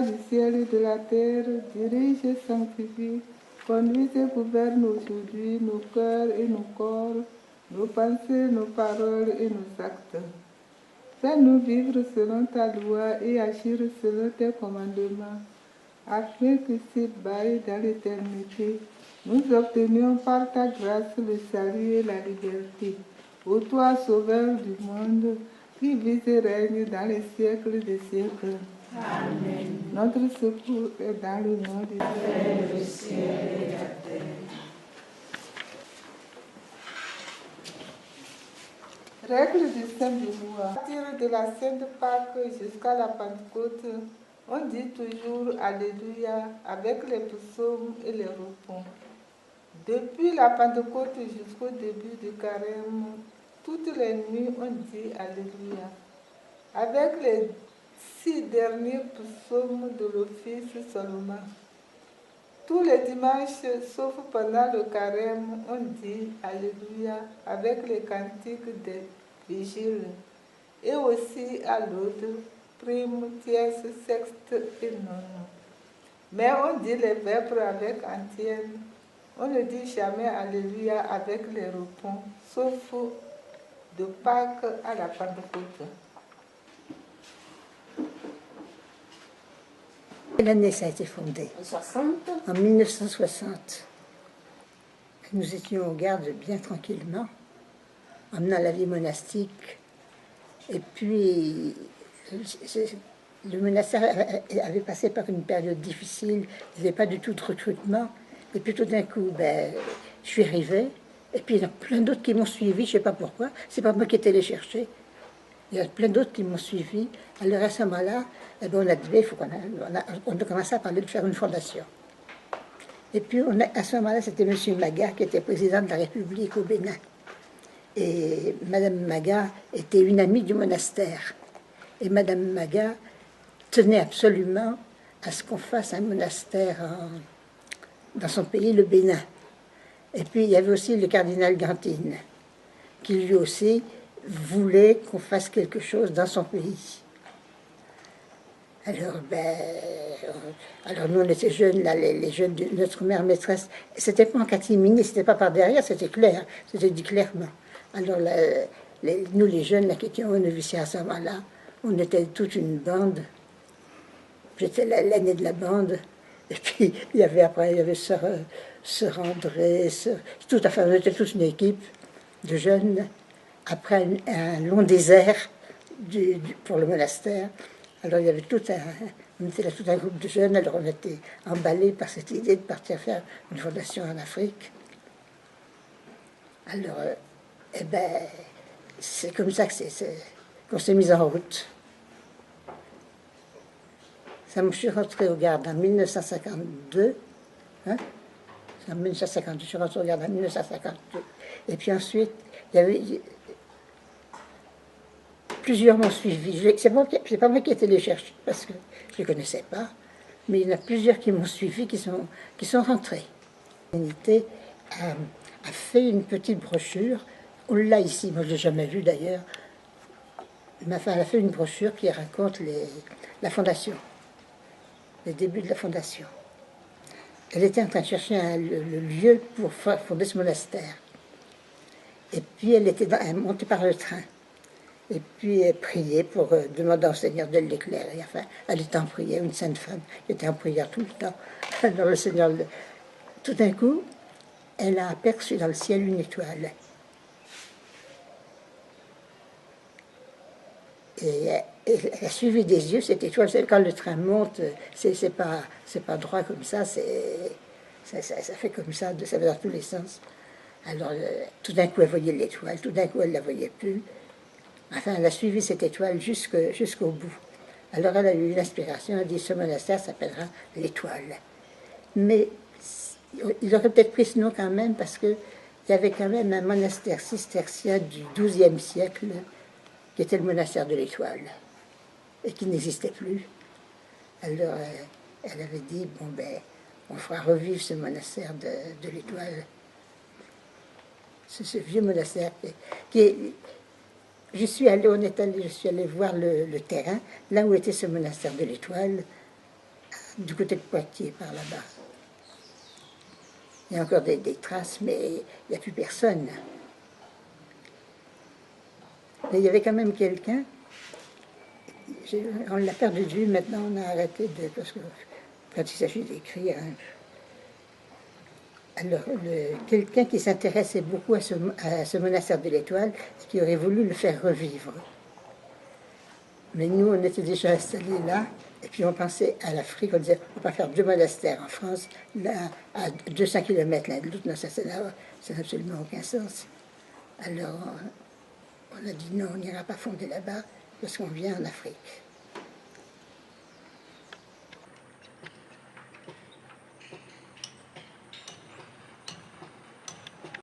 du ciel et de la terre, dirige et sanctifie, conduis et gouverne aujourd'hui nos cœurs et nos corps, nos pensées, nos paroles et nos actes. Fais-nous vivre selon ta loi et agir selon tes commandements, afin que ci-bas et dans l'éternité, nous obtenions par ta grâce le salut et la liberté. Ô toi, Sauveur du monde, qui vis et règne dans les siècles des siècles. Amen. Notre secours est dans le nom du Père du ciel et de la terre. Règle du Saint Benoît. À partir de la Sainte Pâque jusqu'à la Pentecôte, on dit toujours Alléluia avec les psaumes et les repos. Depuis la Pentecôte jusqu'au début du carême, toutes les nuits on dit Alléluia. Avec les 6 derniers psaumes de l'office seulement. Tous les dimanches, sauf pendant le carême, on dit Alléluia avec les cantiques des vigiles. Et aussi à l'autre, prime, tierce, sexte et nonne. Mais on dit les vêpres avec antienne. On ne dit jamais Alléluia avec les repos, sauf de Pâques à la Pentecôte. Quelle année ça a été fondé? En 1960. Nous étions en garde bien tranquillement, en menant la vie monastique. Et puis, le monastère avait passé par une période difficile, il n'y avait pas du tout de recrutement. Et puis tout d'un coup, je suis arrivée, et puis il y en a plein d'autres qui m'ont suivi, je ne sais pas pourquoi, c'est pas moi qui étais les chercher. Il y a plein d'autres qui m'ont suivi. Alors à ce moment-là, on a dit, on a commencé à parler de faire une fondation. Et puis à ce moment-là, c'était M. Maga qui était président de la République au Bénin. Et Mme Maga était une amie du monastère. Et Mme Maga tenait absolument à ce qu'on fasse un monastère dans son pays, le Bénin. Et puis il y avait aussi le cardinal Gantine, qui lui aussi voulait qu'on fasse quelque chose dans son pays. Alors, alors nous on était jeunes, là, les jeunes de notre mère maîtresse, c'était pas en catimini, c'était pas par derrière, c'était clair, c'était dit clairement. Alors nous les jeunes là, qui étions au noviciat à ce moment-là, on était toute une bande. J'étais l'aînée de la bande. Et puis il y avait sœur André, tout à fait, on était toute une équipe de jeunes. Après un long désert pour le monastère, alors il y avait on était là tout un groupe de jeunes, alors on était emballés par cette idée de partir faire une fondation en Afrique. Alors, c'est comme ça qu'on s'est mis en route. Ça, je suis rentrée au garde en 1952. En 1952, je suis rentrée au garde en 1952. Et puis ensuite, il y avait... Plusieurs m'ont suivi. C'est pas moi qui ai été les chercher, parce que je ne les connaissais pas. Mais il y en a plusieurs qui m'ont suivi, qui sont rentrés. L'unité a fait une petite brochure. On l'a ici, moi je ne l'ai jamais vue d'ailleurs. Elle a fait une brochure qui raconte la fondation, les débuts de la fondation. Elle était en train de chercher le lieu pour fonder ce monastère. Et puis elle est montée par le train. Et puis elle priait pour demander au Seigneur de l'éclairer. Enfin, elle était en prière, une sainte femme, qui était en prière tout le temps. Alors le Seigneur, tout d'un coup, elle a aperçu dans le ciel une étoile. Et elle a suivi des yeux cette étoile. Quand le train monte, c'est pas droit comme ça, ça fait comme ça, ça va dans tous les sens. Alors tout d'un coup, elle voyait l'étoile, tout d'un coup, elle ne la voyait plus. Enfin, elle a suivi cette étoile jusqu'au bout. Alors elle a eu une inspiration, elle a dit, ce monastère s'appellera l'Étoile. Mais il aurait peut-être pris ce nom quand même, parce qu'il y avait quand même un monastère cistercien du XIIe siècle, qui était le monastère de l'Étoile, et qui n'existait plus. Alors elle avait dit, on fera revivre ce monastère de l'Étoile. C'est ce vieux monastère qui est... Je suis allée voir le terrain, là où était ce monastère de l'Étoile. du côté de Poitiers, par là-bas. Il y a encore des traces, mais il n'y a plus personne. Mais il y avait quand même quelqu'un. On l'a perdu de vue, maintenant on a arrêté de... Parce que quand il s'agit d'écrire... Hein, alors, quelqu'un qui s'intéressait beaucoup à ce monastère de l'Étoile, qui aurait voulu le faire revivre. Mais nous, on était déjà installés là, et puis on pensait à l'Afrique, on disait, on va faire 2 monastères en France, là, à 200 km l'un de l'autre, non, ça n'a absolument aucun sens. Alors, on a dit non, on n'ira pas fonder là-bas, parce qu'on vient en Afrique.